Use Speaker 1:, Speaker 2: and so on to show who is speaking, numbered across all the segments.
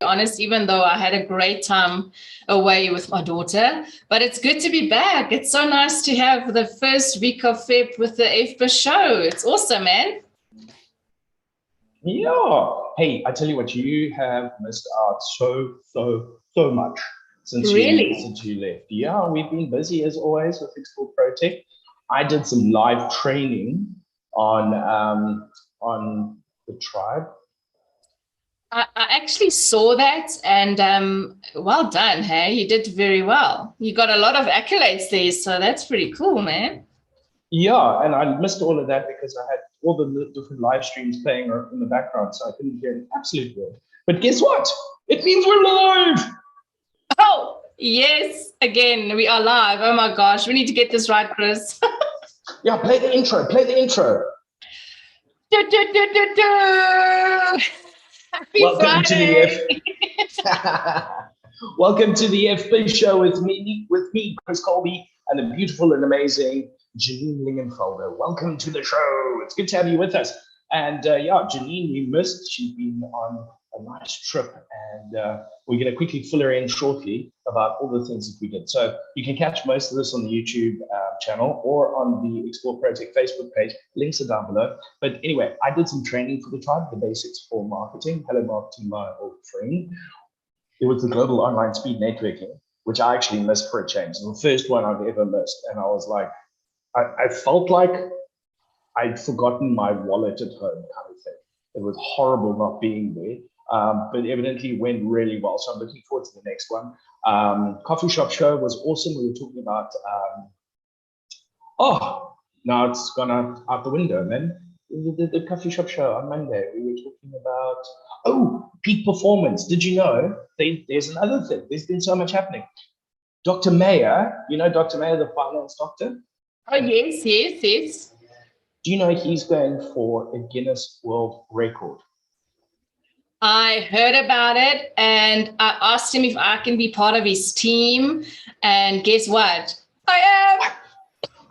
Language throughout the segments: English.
Speaker 1: honest, even though I had a great time away with my daughter, but it's good to be back. It's so nice to have the first week of Feb with the FBiz show. It's awesome, man.
Speaker 2: Yeah. Hey, I tell you what, you have missed out so much since you left. Yeah, we've been busy as always with Explore Protect. I did some live training on the tribe.
Speaker 1: I actually saw that, and well done, hey? You did very well. You got a lot of accolades there, so that's pretty cool, man.
Speaker 2: Yeah, and I missed all of that because I had all the different live streams playing in the background, so I couldn't hear an absolute word. But guess what? It means we're live!
Speaker 1: Oh, yes, again, we are live. Oh my gosh, we need to get this right, Chris.
Speaker 2: Yeah, play the intro, Welcome to the FBiz show with me, Chris Kolbe, and the beautiful and amazing Janine Lingenfelder. Welcome to the show. It's good to have you with us. And yeah, Janine, we missed. She's been on a nice trip, and we're going to quickly fill her in shortly about all the things that we did. So you can catch most of this on the YouTube channel or on the Explore Protect Facebook page. Links are down below. But anyway, I did some training for the tribe, the basics for marketing. Hello, marketing, my old friend. It was the Global Online Speed Networking, which I actually missed for a change. The first one I've ever missed. And I was like, I felt like I'd forgotten my wallet at home kind of thing. It was horrible not being there. But evidently went really well. So I'm looking forward to the next one. Coffee shop show was awesome. We were talking about, now it's gone out the window, man. The coffee shop show on Monday, we were talking about, peak performance. Did you know there's another thing? There's been so much happening. Dr. Mayer, you know Dr. Mayer, the finance doctor?
Speaker 1: Oh, yes.
Speaker 2: Do you know he's going for a Guinness World Record?
Speaker 1: I heard about it, and I asked him if I can be part of his team, and guess what? I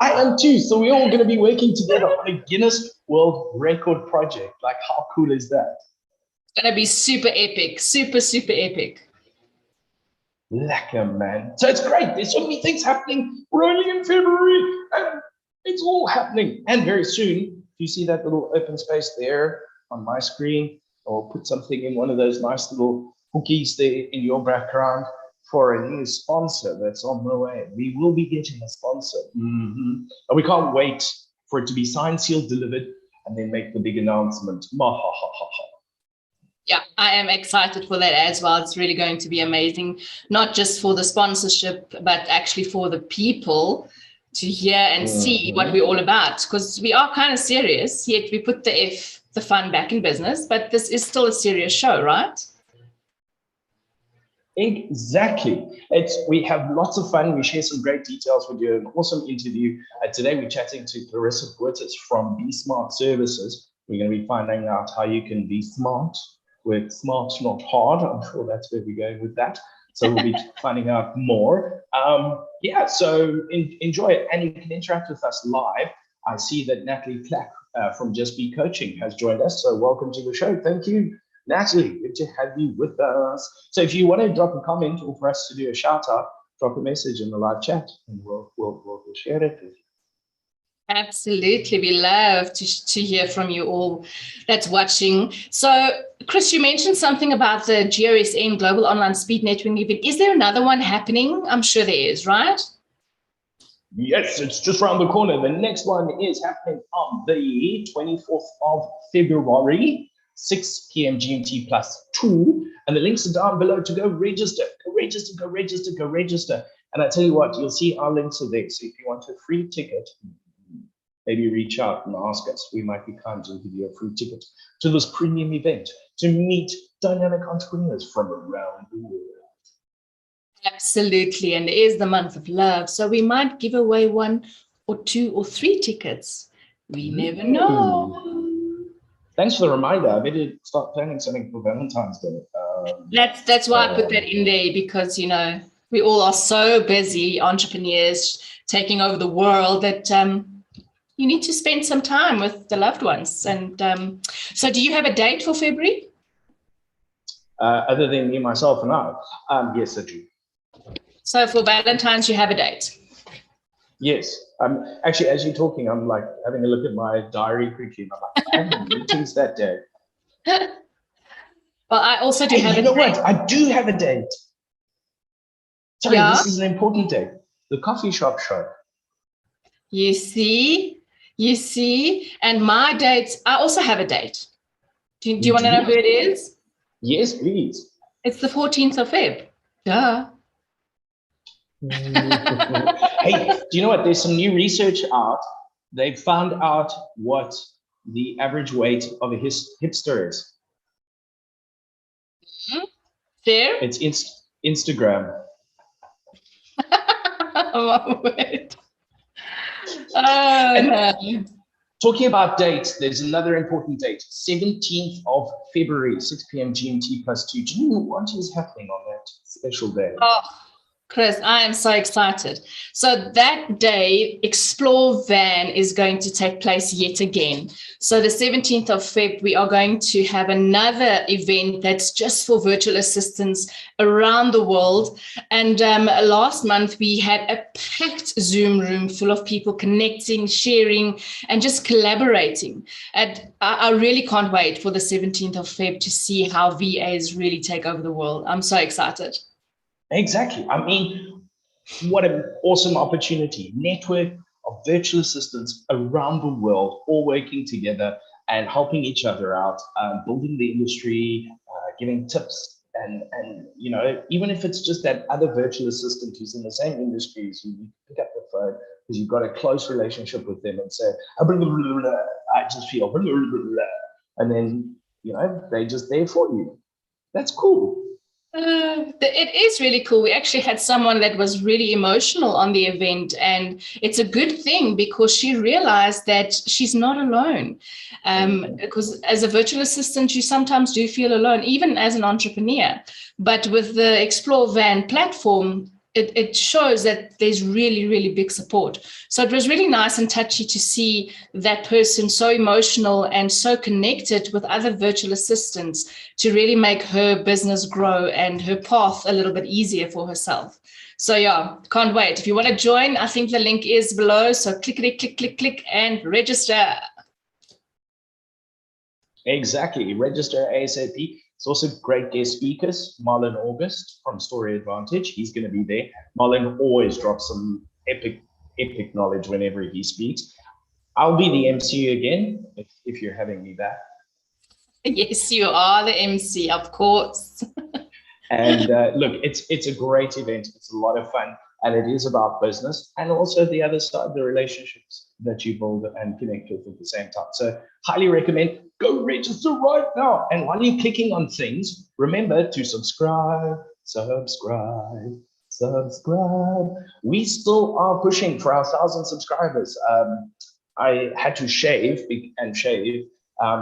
Speaker 2: am too. So we're all going to be working together on a Guinness World Record project. Like, how cool is that?
Speaker 1: It's going to be super epic, super epic.
Speaker 2: Lekker, man. So it's great. There's so many things happening. We're only in February, and it's all happening. And very soon, you see that little open space there on my screen, or put something in one of those nice little cookies there in your background for a new sponsor that's on the way. We will be getting a sponsor. And we can't wait for it to be signed, sealed, delivered, and then make the big announcement.
Speaker 1: Yeah, I am excited for that as well. It's really going to be amazing, not just for the sponsorship, but actually for the people to hear and see what we're all about. Because we are kind of serious, yet we put the fun back in business, but this is still a serious show, right?
Speaker 2: Exactly. We have lots of fun. We share some great details. We do an awesome interview. Today we're chatting to KLARRISA from Be Smart Services. We're going to be finding out how you can be smart with smart, not hard. I'm sure that's where we're going with that. So we'll be finding out more. Yeah, so enjoy it. And you can interact with us live. I see that Natalie Clack from Just Be Coaching has joined us. So welcome to the show. Thank you, Natalie. Good to have you with us. So if you want to drop a comment or for us to do a shout out, drop a message in the live chat and we'll share it with you.
Speaker 1: Absolutely. We love to hear from you all that's watching. So, Chris, you mentioned something about the GOSN Global Online Speed Networking event. Is there another one happening? I'm sure there is, right?
Speaker 2: Yes, it's just around the corner. The next one is happening on the 24th of February, 6 p.m. GMT +2. And the links are down below to go register. Go register. And I tell you what, you'll see our links are there. So if you want a free ticket, maybe reach out and ask us. We might be kind to give you a free ticket to this premium event to meet dynamic entrepreneurs from around the world.
Speaker 1: Absolutely. And it is the month of love. So we might give away 1 or 2 or 3 tickets. We never know.
Speaker 2: Thanks for the reminder. I better start planning something for Valentine's Day.
Speaker 1: That's why I put that in there, because, you know, we all are so busy, entrepreneurs taking over the world, that you need to spend some time with the loved ones. And so do you have a date for February?
Speaker 2: other than me, myself, and I. Yes, I do.
Speaker 1: So for Valentine's, you have a date?
Speaker 2: Yes. Actually, as you're talking, I'm like having a look at my diary quickly. And I'm like, I have meetings that day.
Speaker 1: Well, I also do have a date.
Speaker 2: You know what? I do have a date. Sorry,
Speaker 1: Yeah?
Speaker 2: This is an important date. The coffee shop show.
Speaker 1: You see, and my dates, I also have a date. Do you want to know who it is?
Speaker 2: Yes, please.
Speaker 1: It's the 14th of Feb. Duh.
Speaker 2: Hey, do you know what? There's some new research out. They found out what the average weight of a hipster is.
Speaker 1: There?
Speaker 2: It's Instagram.
Speaker 1: Oh, wait. Oh, no.
Speaker 2: Talking about dates, there's another important date, 17th of February, 6 p.m. GMT +2. Do you know what is happening on that special day?
Speaker 1: Oh, Chris, I am so excited. So that day, Explore Van is going to take place yet again. So the 17th of Feb, we are going to have another event that's just for virtual assistants around the world. And last month, we had a packed Zoom room full of people connecting, sharing, and just collaborating. And I really can't wait for the 17th of Feb to see how VAs really take over the world. I'm so excited.
Speaker 2: Exactly. I mean, what an awesome opportunity. Network of virtual assistants around the world, all working together and helping each other out, building the industry, giving tips. And you know, even if it's just that other virtual assistant who's in the same industry as you pick up the phone because you've got a close relationship with them and say, I just feel, and then, you know, they're just there for you. That's cool.
Speaker 1: It is really cool. We actually had someone that was really emotional on the event, and it's a good thing because she realized that she's not alone. Because as a virtual assistant, you sometimes do feel alone, even as an entrepreneur. But with the Explore Van platform, it shows that there's really, really big support. So it was really nice and touchy to see that person so emotional and so connected with other virtual assistants to really make her business grow and her path a little bit easier for herself. So yeah, can't wait. If you want to join, I think the link is below. So click and register.
Speaker 2: Exactly. Register ASAP. It's also great guest speakers. Marlon August from Story Advantage. He's going to be there. Marlon always drops some epic knowledge whenever he speaks. I'll be the MC again if you're having me back.
Speaker 1: Yes, you are the MC, of course.
Speaker 2: And look, it's a great event. It's a lot of fun. And it is about business and also the other side, the relationships that you build and connect with at the same time. So highly recommend, go register right now. And while you're clicking on things, remember to subscribe. We still are pushing for our 1,000 subscribers. I had to shave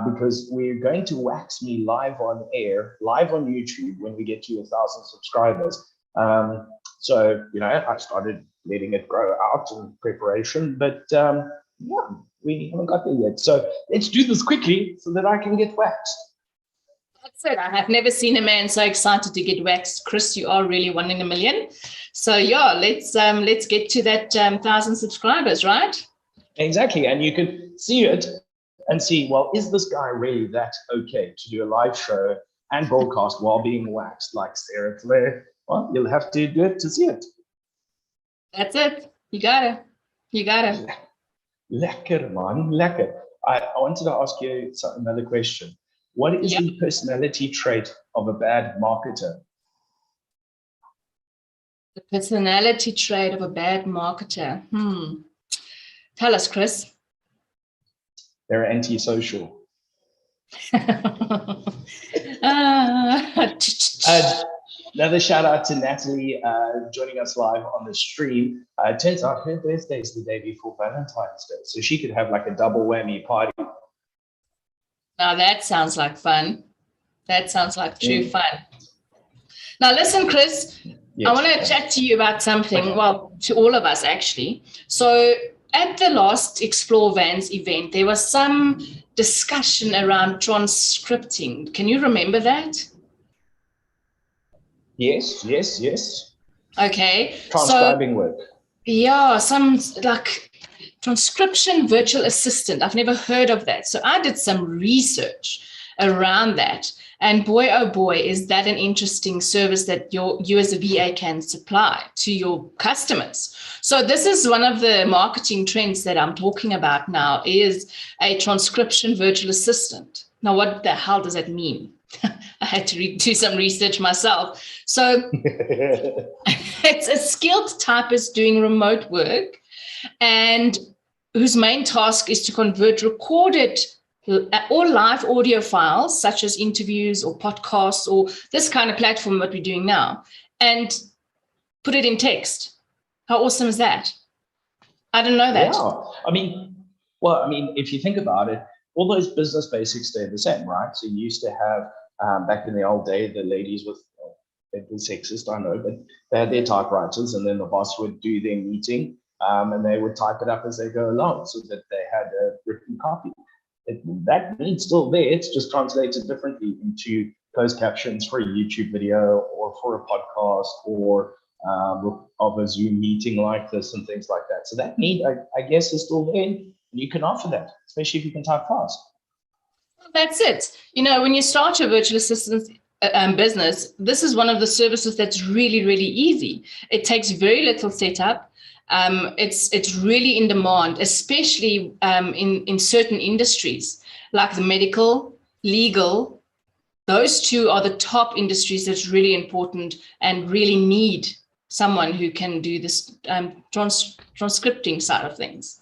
Speaker 2: because we're going to wax me live on air, live on YouTube when we get to 1,000 subscribers. So, you know, I started letting it grow out in preparation, but yeah, we haven't got there yet. So let's do this quickly so that I can get waxed.
Speaker 1: That's it. I have never seen a man so excited to get waxed. Chris, you are really one in a million. So yeah, let's get to that 1,000 subscribers, right?
Speaker 2: Exactly. And you can see it and see, well, is this guy really that okay to do a live show and broadcast while being waxed like Sarah Claire? Well, you'll have to do it to see it.
Speaker 1: That's it. You got it.
Speaker 2: Lekker, man. Lekker. I wanted to ask you another question. What is the personality trait of a bad marketer?
Speaker 1: The personality trait of a bad marketer. Tell us, Chris.
Speaker 2: They're antisocial. Another shout out to Natalie joining us live on the stream. It turns out her birthday is the day before Valentine's Day, so she could have like a double whammy party.
Speaker 1: Now that sounds like fun. That sounds like true fun. Now listen, Chris, yes, I want to chat to you about something, well, to all of us actually. So at the last Explore Vans event, there was some discussion around transcripting. Can you remember that?
Speaker 2: Yes, yes, yes.
Speaker 1: Okay.
Speaker 2: Transcribing work.
Speaker 1: Yeah, some like transcription virtual assistant. I've never heard of that. So I did some research around that. And boy, oh boy, is that an interesting service that you as a VA can supply to your customers. So this is one of the marketing trends that I'm talking about now, is a transcription virtual assistant. Now, what the hell does that mean? I had to do some research myself. So it's a skilled typist doing remote work and whose main task is to convert recorded or live audio files, such as interviews or podcasts or this kind of platform that we're doing now, and put it in text. How awesome is that? I didn't know that.
Speaker 2: Yeah, I mean, if you think about it, all those business basics stay the same, right? So you used to have, back in the old day, the ladies with, they'd be sexist, I know, but they had their typewriters, and then the boss would do their meeting, and they would type it up as they go along so that they had a written copy. That needs still there, it's just translated differently into closed captions for a YouTube video or for a podcast or of a Zoom meeting like this and things like that. So that need, I guess, is still there. You can offer that, especially if you can type fast.
Speaker 1: That's it. You know, when you start your virtual assistant business, this is one of the services that's really, really easy. It takes very little setup. It's really in demand, especially in certain industries like the medical, legal. Those two are the top industries that's really important and really need someone who can do this transcripting side of things.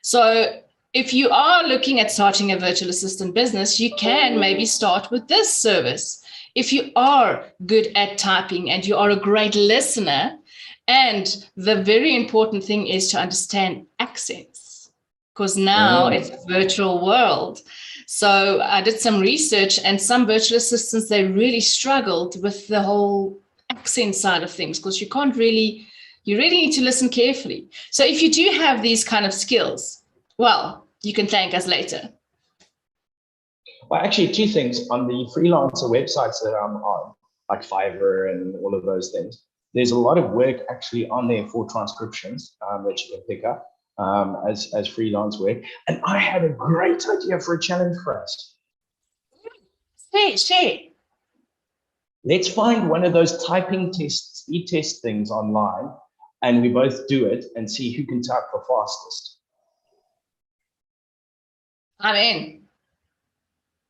Speaker 1: So if you are looking at starting a virtual assistant business, you can maybe start with this service. If you are good at typing and you are a great listener, and the very important thing is to understand accents, because now it's a virtual world. So I did some research, and some virtual assistants, they really struggled with the whole accent side of things, because you really need to listen carefully. So if you do have these kind of skills, well, you can thank us later.
Speaker 2: Well, actually, two things. On the freelancer websites that I'm on, like Fiverr and all of those things, there's a lot of work actually on there for transcriptions that you can pick up as freelance work. And I had a great idea for a challenge for us.
Speaker 1: Share.
Speaker 2: Let's find one of those typing tests, speed test things online, and we both do it and see who can type the fastest.
Speaker 1: I'm in.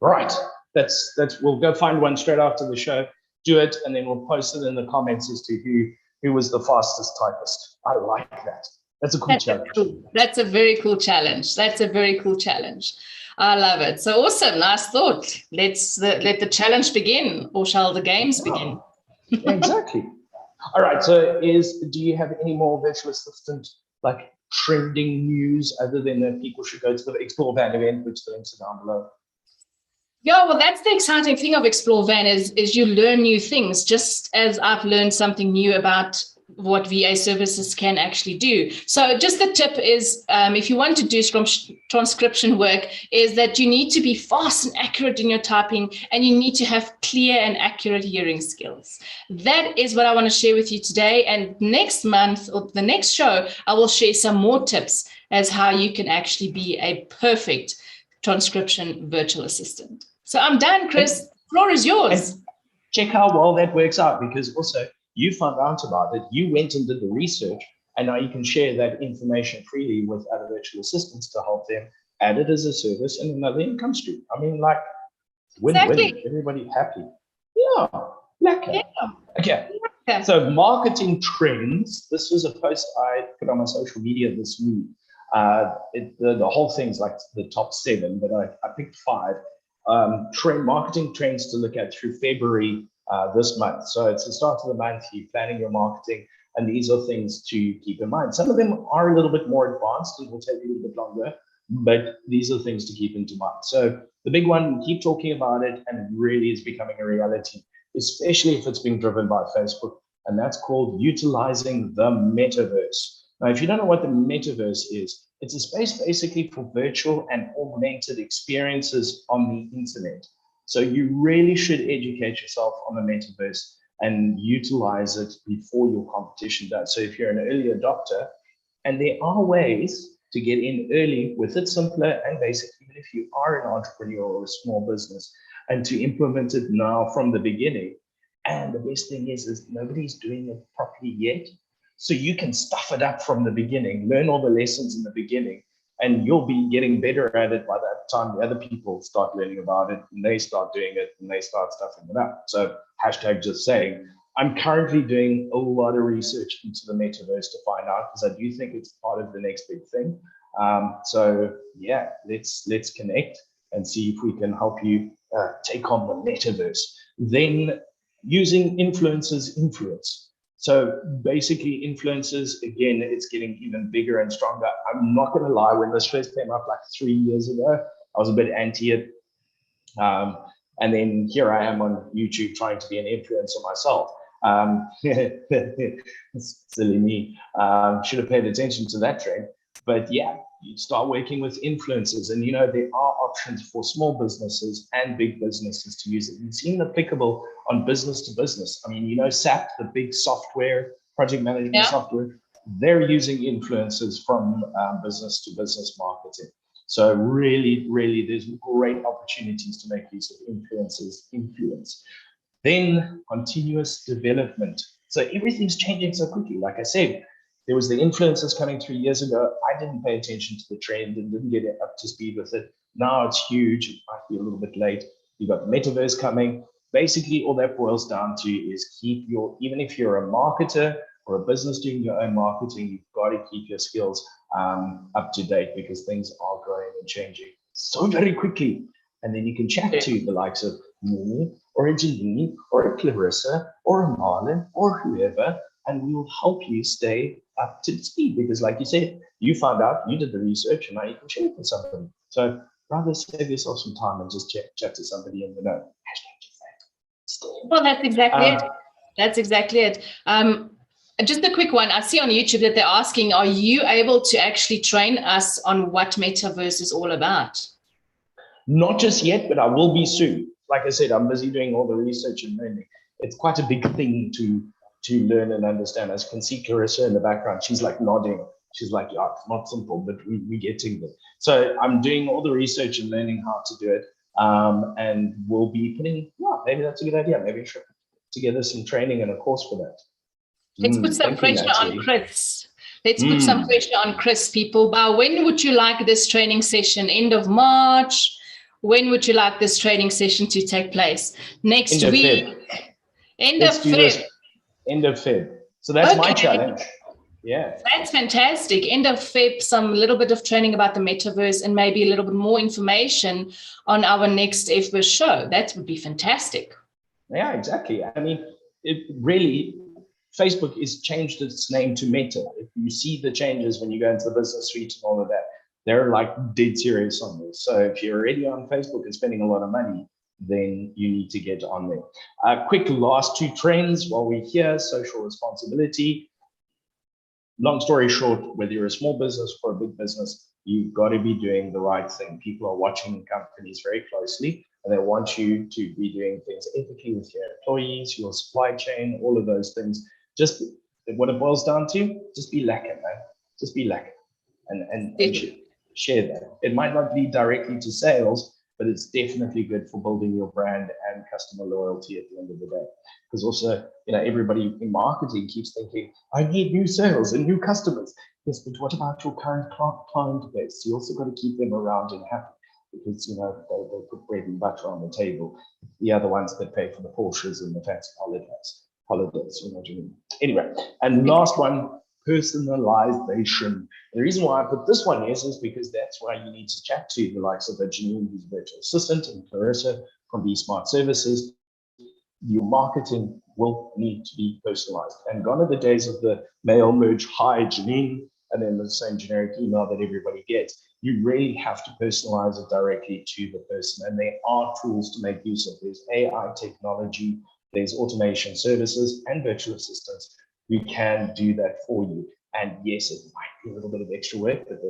Speaker 2: Right. That's we'll go find one straight after the show, do it, and then we'll post it in the comments as to who was the fastest typist. I like that. That's a cool challenge.
Speaker 1: That's a very cool challenge. I love it. So awesome. Nice thought. Let the challenge begin, or shall the games begin?
Speaker 2: Exactly. All right. So do you have any more virtual assistant like trending news other than that people should go to the Explore Van event, which the links are down below?
Speaker 1: Yeah, well, that's the exciting thing of Explore Van is you learn new things, just as I've learned something new about what VA services can actually do. So just the tip is, if you want to do transcription work, is that you need to be fast and accurate in your typing, and you need to have clear and accurate hearing skills. That is what I want to share with you today. And next month, or the next show, I will share some more tips as how you can actually be a perfect transcription virtual assistant. So I'm done, Chris. The floor is yours.
Speaker 2: And check how well that works out, because also you found out about it, you went and did the research, and now you can share that information freely with other virtual assistants to help them add it as a service and another income stream. I mean, like, win-win, exactly. Everybody happy. Yeah, lekker. Yeah. Okay, yeah. So marketing trends. This was a post I put on my social media this week. The whole thing's like the top 7, but I picked 5 marketing trends to look at through February this month. So it's the start of the month, you're planning your marketing, and these are things to keep in mind. Some of them are a little bit more advanced and will take a little bit longer, but these are things to keep into mind. So the big one, we keep talking about it, and it really is becoming a reality, especially if it's being driven by Facebook, and that's called utilizing the metaverse. Now, if you don't know what the metaverse is, it's a space basically for virtual and augmented experiences on the internet. So you really should educate yourself on the metaverse and utilize it before your competition does. So if you're an early adopter, and there are ways to get in early with it simpler and basic, even if you are an entrepreneur or a small business, and to implement it now from the beginning. And the best thing is nobody's doing it properly yet. So you can stuff it up from the beginning, learn all the lessons in the beginning, and you'll be getting better at it by that time the other people start learning about it and they start doing it and they start stuffing it up. So hashtag just saying, I'm currently doing a lot of research into the metaverse to find out, because I do think it's part of the next big thing. So yeah, let's connect and see if we can help you take on the metaverse. Then using influencers influence. So basically influencers, again, it's getting even bigger and stronger. I'm not going to lie, when this first came up like 3 years ago, I was a bit anti it. And then here I am on YouTube trying to be an influencer myself. Silly me. Should have paid attention to that trend. But yeah, you start working with influencers, and you know, there are options for small businesses and big businesses to use it. It's even applicable on business to business. I mean, you know, SAP, the big software, project management software, they're using influencers from business to business marketing. So really, really, there's great opportunities to make use of influencers influence. Then continuous development. So everything's changing so quickly. Like I said, there was the influencers coming 3 years ago. I didn't pay attention to the trend and didn't get up to speed with it. Now it's huge. It might be a little bit late. You've got the metaverse coming. Basically, all that boils down to is keep your, even if you're a marketer or a business doing your own marketing, you've got to keep your skills up to date, because things are growing and changing so very quickly. And then you can chat to the likes of me or a Janine or a KLARRISA or a Marlon or whoever, and we will help you stay up to speed, because like you said, you found out, you did the research, and now you can share it with somebody. So rather save yourself some time and just chat to somebody in the know.
Speaker 1: Well, that's exactly it. That's exactly it. Just a quick one. I see on YouTube that they're asking, are you able to actually train us on what metaverse is all about?
Speaker 2: Not just yet, but I will be soon. Like I said, I'm busy doing all the research and learning. It's quite a big thing to learn and understand. As you can see KLARRISA in the background, she's like nodding. She's like, yeah, it's not simple, but we getting it. So I'm doing all the research and learning how to do it. And we'll be putting, yeah, maybe that's a good idea. Maybe put together some training and a course for that.
Speaker 1: Let's put some pressure on Chris. Let's put some pressure on Chris, people. But when would you like this training session? End of March? When would you like this training session to take place? Next week? End of Feb.
Speaker 2: End of Feb. So that's my challenge. Yeah.
Speaker 1: That's fantastic. End of Feb, some little bit of training about the metaverse and maybe a little bit more information on our next FBiz show. That would be fantastic.
Speaker 2: Yeah, exactly. I mean, it really, Facebook has changed its name to Meta. If you see the changes when you go into the business suite and all of that, they're like dead serious on this. So if you're already on Facebook and spending a lot of money, then you need to get on there. Quick last two trends while we're here: social responsibility. Long story short, whether you're a small business or a big business, you've got to be doing the right thing. People are watching companies very closely, and they want you to be doing things ethically with your employees, your supply chain, all of those things. Just what it boils down to, just be lekker, man. Just be lekker and share that. It might not lead directly to sales, but it's definitely good for building your brand and customer loyalty at the end of the day. Because also, you know, everybody in marketing keeps thinking, I need new sales and new customers. Yes, but what about your current client base? You also got to keep them around and happy, because, you know, they put bread and butter on the table. The other ones that pay for the Porsches and the fancy holidays, you know what I mean? Anyway, and last one, personalization. The reason why I put this one is because that's why you need to chat to the likes of Janine, who's a virtual assistant, and KLARRISA from B Smart Services. Your marketing will need to be personalized. And gone are the days of the mail merge, hi Janine, and then the same generic email that everybody gets. You really have to personalize it directly to the person. And there are tools to make use of. There's AI technology, there's automation services and virtual assistants who can do that for you. And yes, it might be a little bit of extra work, but the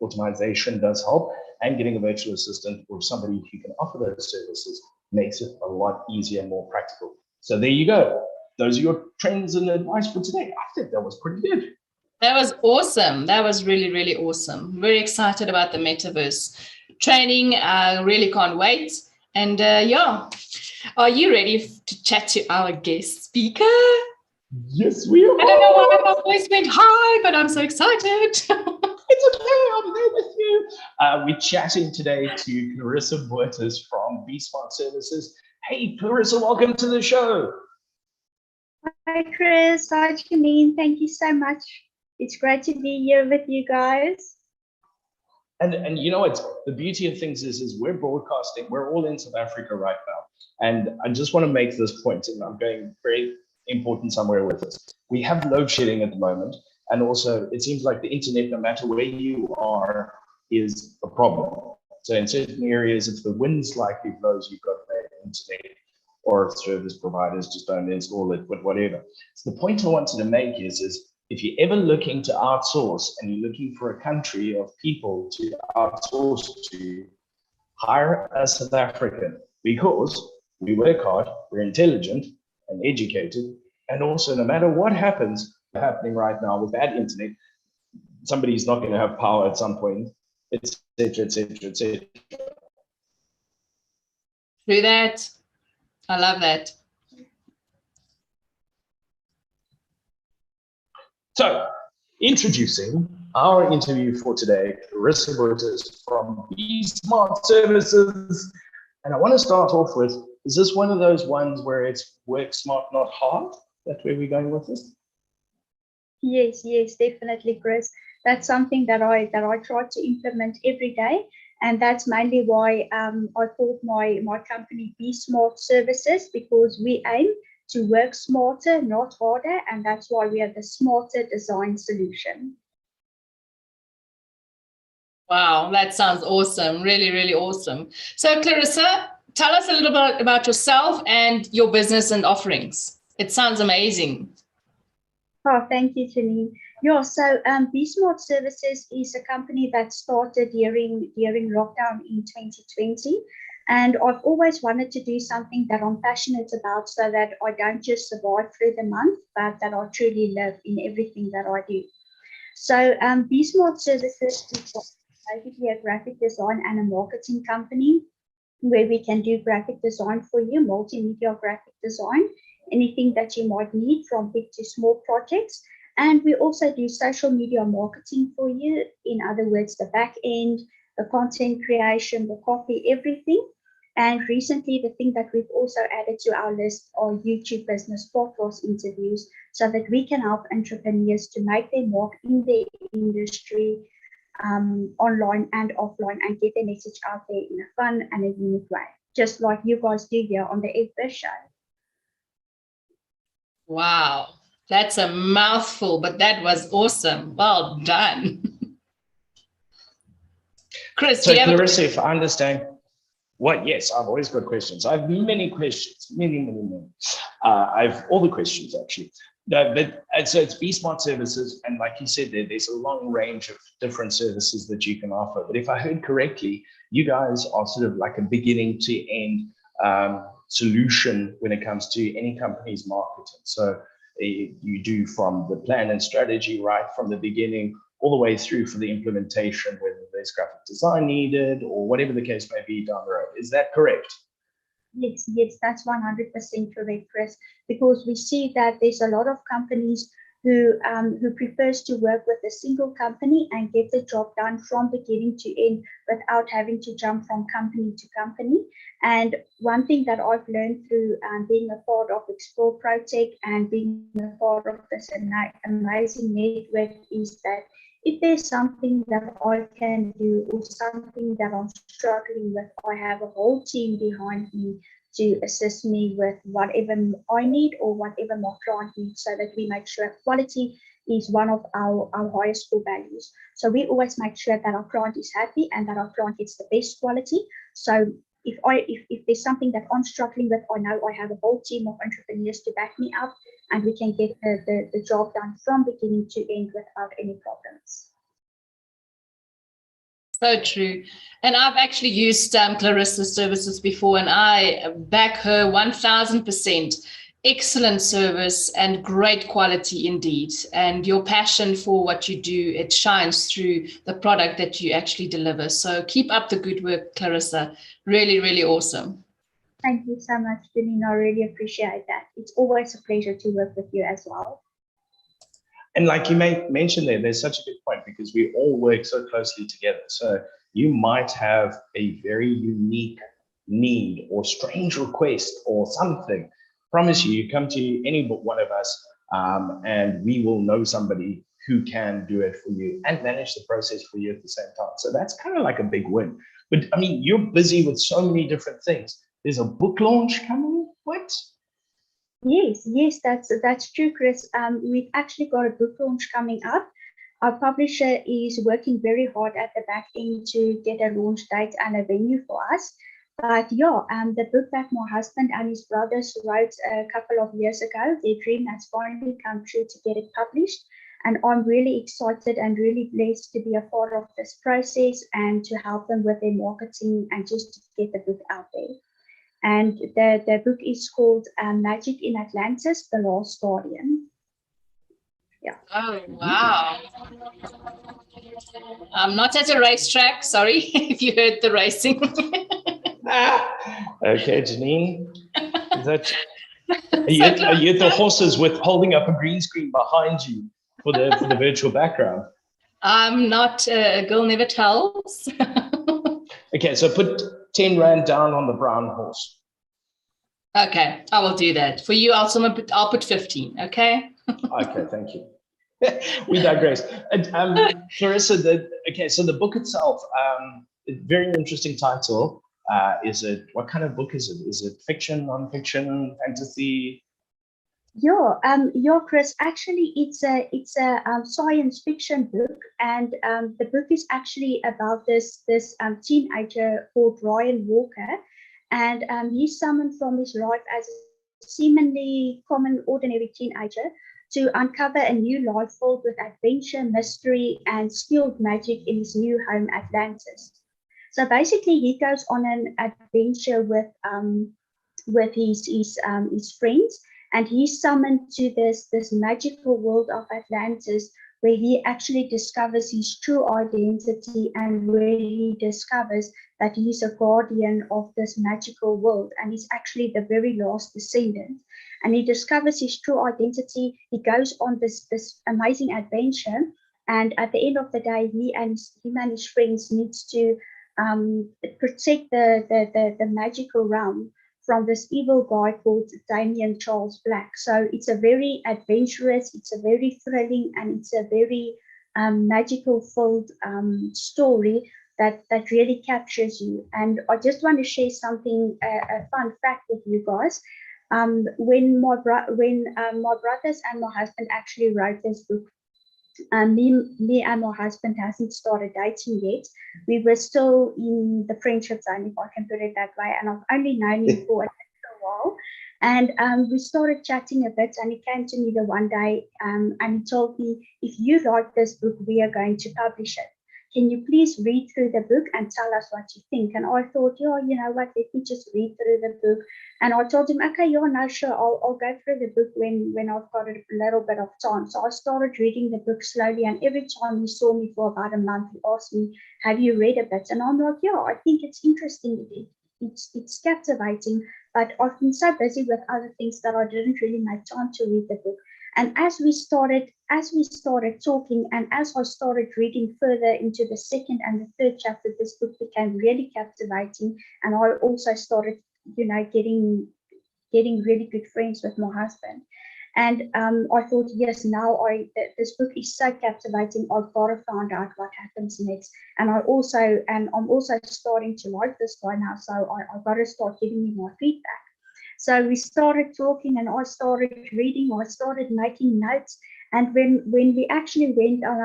Speaker 2: automation does help. And getting a virtual assistant or somebody who can offer those services makes it a lot easier and more practical. So there you go. those are your trends and advice for today. I think that was pretty good.
Speaker 1: That was awesome. That was really, really awesome. Very excited about the metaverse training. I really can't wait. And yeah, are you ready to chat to our guest speaker?
Speaker 2: Yes, we are.
Speaker 1: I don't know why my voice went high, but I'm so excited.
Speaker 2: It's okay, I'm there with you. We're chatting today to Clarissa Buertes from BeSmart Services. Hey, Clarissa, welcome to the show.
Speaker 3: Hi, Chris. Hi, Janine. Thank you so much. It's great to be here with you guys.
Speaker 2: And you know what? The beauty of things is we're broadcasting. We're all in South Africa right now. And I just want to make this point, and I'm going very important somewhere with this. We have load shedding at the moment. And also, it seems like the internet, no matter where you are, is a problem. So in certain areas, if the wind slightly blows, you've got bad internet, or service providers just don't install it, but whatever. So the point I wanted to make is if you're ever looking to outsource and you're looking for a country of people to outsource to, hire a South African, because we work hard, we're intelligent and educated, and also no matter what happens, happening right now with bad internet, somebody's not going to have power at some point, etc., etc., etc.
Speaker 1: Through that. I love that.
Speaker 2: So, introducing our interview for today, Clarissa Buertes from BeSmart Services. And I want to start off with, is this one of those ones where it's work smart, not hard? That's where we're going with this?
Speaker 3: Yes, definitely, Chris. That's something that I try to implement every day. And that's mainly why I called my company BeSmart Services, because we aim to work smarter, not harder. And that's why we have the smarter design solution.
Speaker 1: Wow, that sounds awesome. Really, really awesome. So Clarissa, tell us a little bit about yourself and your business and offerings. It sounds amazing.
Speaker 3: Oh, thank you, Janine. Yeah, so BeSmart Services is a company that started during lockdown in 2020. And I've always wanted to do something that I'm passionate about, so that I don't just survive through the month, but that I truly live in everything that I do. So BeSmart Services is basically a graphic design and a marketing company where we can do graphic design for you, multimedia graphic design, anything that you might need from big to small projects. And we also do social media marketing for you. In other words, the back end, the content creation, the copy, everything. And recently, the thing that we've also added to our list are YouTube business podcast interviews, so that we can help entrepreneurs to make their mark in their industry, online and offline, and get their message out there in a fun and a unique way, just like you guys do here on the FBiz show.
Speaker 1: Wow, that's a mouthful, but that was awesome. Well done. Chris,
Speaker 2: so
Speaker 1: do you have
Speaker 2: Clarissa, if I understand, yes, I've always got questions. I have many questions, many. I have all the questions actually. No, but so it's BeSmart Services, and like you said, there's a long range of different services that you can offer. But if I heard correctly, you guys are sort of like a beginning to end solution when it comes to any company's marketing. So you do from the plan and strategy right from the beginning all the way through for the implementation, whether there's graphic design needed or whatever the case may be down the road. Is that correct?
Speaker 3: Yes, that's 100% correct, Chris, because we see that there's a lot of companies who prefers to work with a single company and get the job done from beginning to end without having to jump from company to company. And one thing that I've learned through being a part of Explore Protech and being a part of this amazing network is that if there's something that I can do or something that I'm struggling with, I have a whole team behind me to assist me with whatever I need or whatever my client needs, so that we make sure quality is one of our highest core values. So we always make sure that our client is happy and that our client gets the best quality. So if there's something that I'm struggling with, I know I have a whole team of entrepreneurs to back me up, and we can get the job done from beginning to end without any problems.
Speaker 1: So true. And I've actually used Clarissa's services before, and I back her 1000%. excellent service and great quality indeed. And your passion for what you do, it shines through the product that you actually deliver. So keep up the good work, Clarissa. Really, really awesome.
Speaker 3: Thank you so much, Janine. I really appreciate that. It's always a pleasure to work with you as well.
Speaker 2: And like you mentioned there's such a good point, because we all work so closely together. So you might have a very unique need or strange request or something. Promise you come to any one of us, and we will know somebody who can do it for you and manage the process for you at the same time. So that's kind of like a big win. But I mean, you're busy with so many different things. There's a book launch coming. What?
Speaker 3: Yes, that's true, Chris. We've actually got a book launch coming up. Our publisher is working very hard at the back end to get a launch date and a venue for us. But yeah, the book that my husband and his brothers wrote a couple of years ago, their dream has finally come true to get it published. And I'm really excited and really blessed to be a part of this process and to help them with their marketing and just to get the book out there. And the book is called Magic in Atlantis, The Last Guardian. Yeah.
Speaker 1: Oh, wow. I'm not at a racetrack, sorry, if you heard the racing.
Speaker 2: Okay, Janine. Is that, are you at the horses with holding up a green screen behind you for the virtual background?
Speaker 1: I'm not, a girl never tells.
Speaker 2: Okay, so put 10 Rand down on the brown horse.
Speaker 1: Okay, I will do that. For you, I'll put 15, okay?
Speaker 2: Okay, thank you. We digress. Clarissa, so the book itself, very interesting title. What kind of book is it? Is it fiction, non-fiction, fantasy?
Speaker 3: Yeah, Chris. Actually, it's a science fiction book, and the book is actually about this teenager called Ryan Walker, and he's summoned from his life as a seemingly common, ordinary teenager to uncover a new life filled with adventure, mystery, and skilled magic in his new home, Atlantis. So basically, he goes on an adventure with his friends, and he's summoned to this magical world of Atlantis, where he actually discovers his true identity and where he discovers that he's a guardian of this magical world, and he's actually the very last descendant. And he discovers his true identity. He goes on this amazing adventure, and at the end of the day, him and his friends needs to protect the magical realm from this evil guy called Damien Charles Black. So it's a very adventurous, it's a very thrilling, and it's a very magical filled story that really captures you. And I just want to share something, a fun fact with you guys. When my brothers and my husband actually wrote this book, me and my husband hasn't started dating yet. We were still in the friendship zone, if I can put it that way. And I've only known him for a while. And we started chatting a bit, and he came to me the one day and he told me, if you write this book, we are going to publish it. Can you please read through the book and tell us what you think? And I thought, yeah, you know what, let me just read through the book. And I told him, okay, yeah, no, sure, I'll go through the book when I've got a little bit of time. So I started reading the book slowly, and every time he saw me for about a month, he asked me, have you read a bit? And I'm like, yeah, I think it's interesting. It's captivating, but I've been so busy with other things that I didn't really make time to read the book. And as we started talking, and as I started reading further into the second and the third chapter, this book became really captivating. And I also started, getting really good friends with my husband. And I thought, yes, now this book is so captivating. I've got to find out what happens next. And I'm also starting to like this guy now, so I've got to start giving him my feedback. So we started talking, and I started reading. I started making notes. And when we actually went on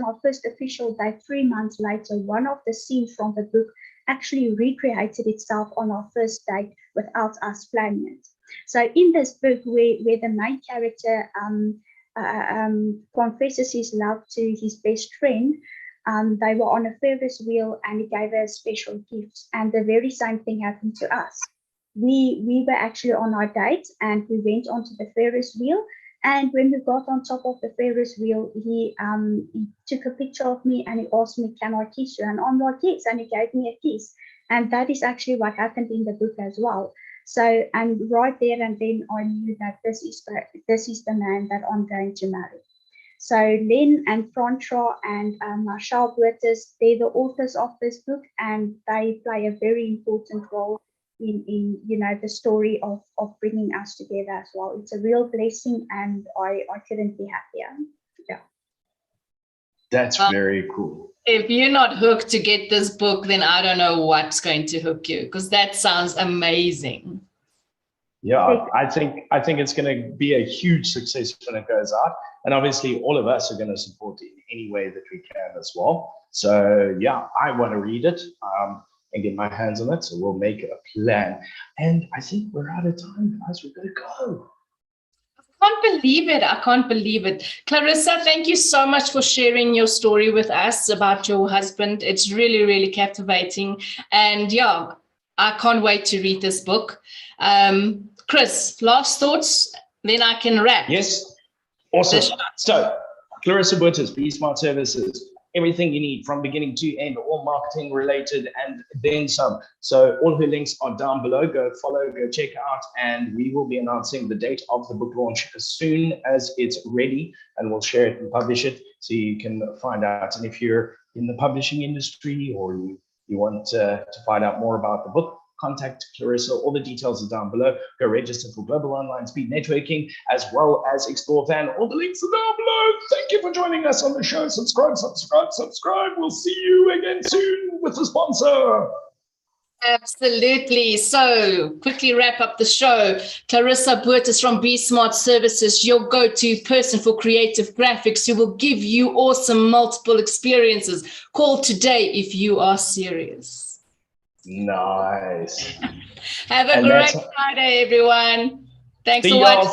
Speaker 3: our first official date 3 months later, one of the scenes from the book actually recreated itself on our first date without us planning it. So in this book, where the main character confesses his love to his best friend, they were on a Ferris wheel, and he gave her a special gift. And the very same thing happened to us. we were actually on our date and we went onto the Ferris wheel. And when we got on top of the Ferris wheel, he took a picture of me and he asked me, "Can I kiss you?" And I'm like, "Yes," and he gave me a kiss. And that is actually what happened in the book as well. So, and right there and then I knew that this is the man that I'm going to marry. So Len and Francois and Marshall Burtis, they're the authors of this book, and they play a very important role in the story of bringing us together as well. It's a real blessing, and I couldn't be happier. Yeah.
Speaker 2: That's very cool.
Speaker 1: If you're not hooked to get this book, then I don't know what's going to hook you, because that sounds amazing.
Speaker 2: Yeah, I think it's going to be a huge success when it goes out. And obviously all of us are going to support it in any way that we can as well. So yeah, I want to read it and get my hands on it. So we'll make a plan. And I think we're out of time, guys. We're going to go.
Speaker 1: I can't believe it. I can't believe it. Clarissa, thank you so much for sharing your story with us about your husband. It's really, really captivating. And yeah, I can't wait to read this book. Chris, last thoughts, then I can wrap.
Speaker 2: Yes. Awesome. So, Clarissa Burtis, Be Smart Services, everything you need from beginning to end, all marketing related and then some. So all her links are down below. Go follow, go check out, and we will be announcing the date of the book launch as soon as it's ready, and we'll share it and publish it so you can find out. And if you're in the publishing industry or you want to find out more about the book, contact Clarissa. All the details are down below. Go register for Global Online Speed Networking as well as Explore Fan. All the links are down below. Thank you for joining us on the show. Subscribe. We'll see you again soon with the sponsor.
Speaker 1: Absolutely. So quickly wrap up the show. Clarissa Burtis from Be Smart Services, your go-to person for creative graphics, who will give you awesome multiple experiences. Call today if you are serious.
Speaker 2: Nice.
Speaker 1: Have a great Friday, everyone. Thanks for watching.